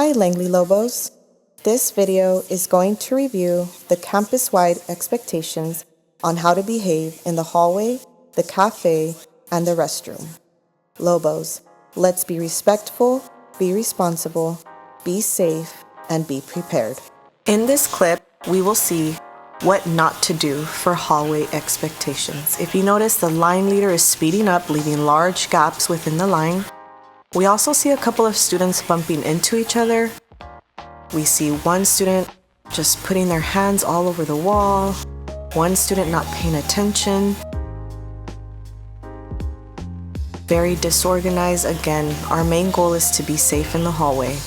Hi Langley Lobos. This video is going to review the campus-wide expectations on how to behave in the hallway, the cafe, and the restroom. Lobos, let's be respectful, be responsible, be safe, and be prepared. In this clip, we will see what not to do for hallway expectations. If you notice, the line leader is speeding up, leaving large gaps within the line. We also see a couple of students bumping into each other. We see one student just putting their hands all over the wall, one student not paying attention. Very disorganized. Again, our main goal is to be safe in the hallway.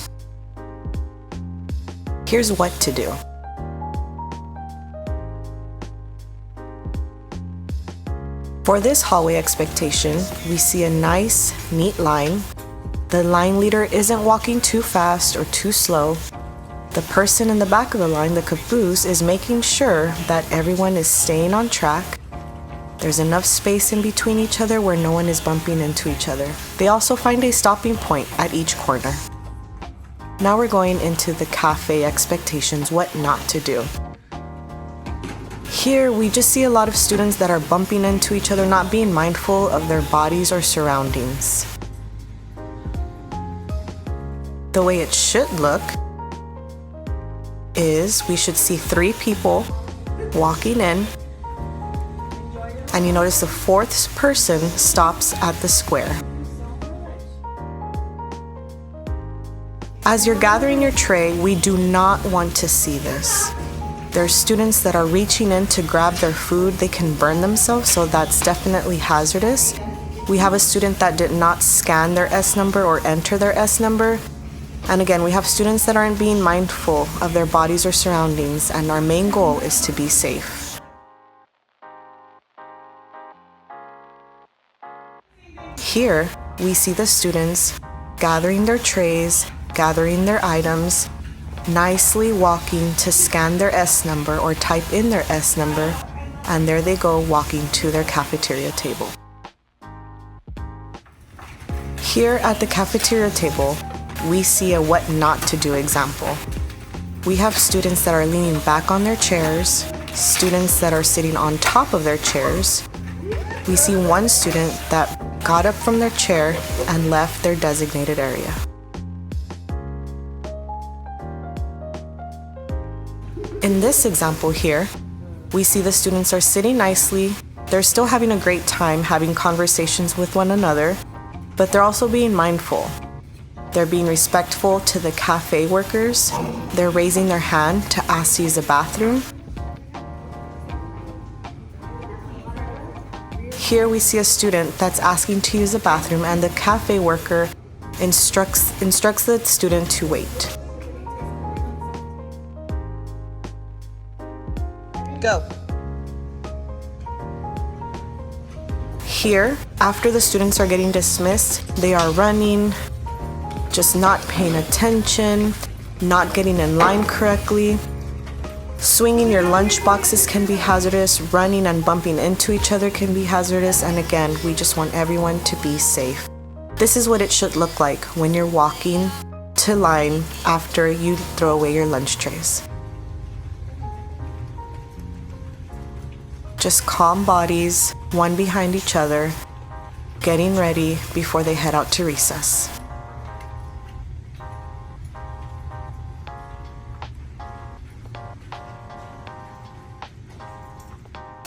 Here's what to do. For this hallway expectation, we see a nice, neat line. The line leader isn't walking too fast or too slow. The person in the back of the line, the caboose, is making sure that everyone is staying on track. There's enough space in between each other where no one is bumping into each other. They also find a stopping point at each corner. Now we're going into the cafe expectations, what not to do. Here, we just see a lot of students that are bumping into each other, not being mindful of their bodies or surroundings. The way it should look is we should see 3 people walking in, and you notice the 4th person stops at the square. As you're gathering your tray, we do not want to see this. There are students that are reaching in to grab their food. They can burn themselves, so that's definitely hazardous. We have a student that did not scan their S number or enter their S number. And again, we have students that aren't being mindful of their bodies or surroundings, and our main goal is to be safe. Here, we see the students gathering their trays, gathering their items, nicely walking to scan their S number or type in their S number, and there they go walking to their cafeteria table. Here at the cafeteria table, we see a what not to do example. We have students that are leaning back on their chairs, students that are sitting on top of their chairs. We see one student that got up from their chair and left their designated area. In this example here, we see the students are sitting nicely. They're still having a great time having conversations with one another, but they're also being mindful. They're being respectful to the cafe workers. They're raising their hand to ask to use the bathroom. Here we see a student that's asking to use the bathroom, and the cafe worker instructs the student to wait. Go. Here, after the students are getting dismissed, they are running, just not paying attention, not getting in line correctly. Swinging your lunch boxes can be hazardous. Running and bumping into each other can be hazardous. And again, we just want everyone to be safe. This is what it should look like when you're walking to line after you throw away your lunch trays. Just calm bodies, one behind each other, getting ready before they head out to recess.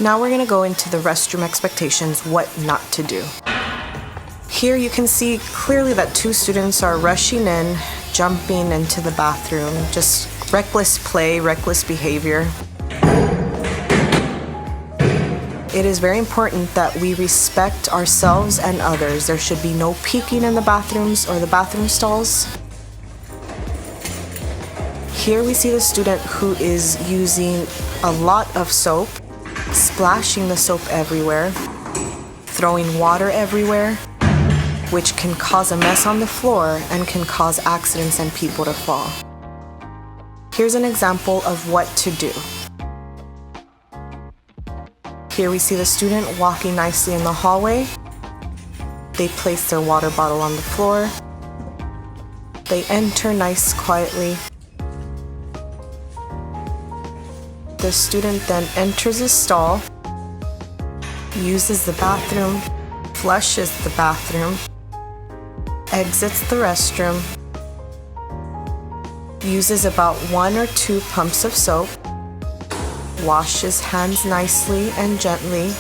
Now we're going to go into the restroom expectations, what not to do. Here you can see clearly that 2 students are rushing in, jumping into the bathroom, just reckless play, reckless behavior. It is very important that we respect ourselves and others. There should be no peeking in the bathrooms or the bathroom stalls. Here we see the student who is using a lot of soap, splashing the soap everywhere, throwing water everywhere, which can cause a mess on the floor and can cause accidents and people to fall. Here's an example of what to do. Here we see the student walking nicely in the hallway. They place their water bottle on the floor. They enter nice quietly. The student then enters a stall, uses the bathroom, flushes the bathroom, exits the restroom, uses about 1 or 2 pumps of soap, washes hands nicely and gently,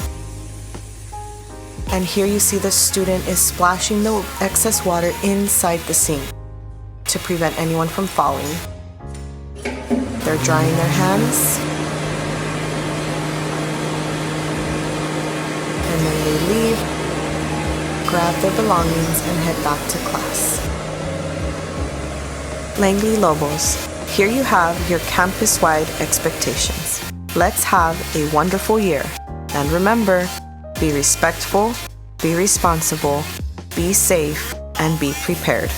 and here you see the student is splashing the excess water inside the sink to prevent anyone from falling. They're drying their hands, and then they leave, grab their belongings, and head back to class. Langley Lobos, here you have your campus-wide expectations. Let's have a wonderful year. And remember, be respectful, be responsible, be safe, and be prepared.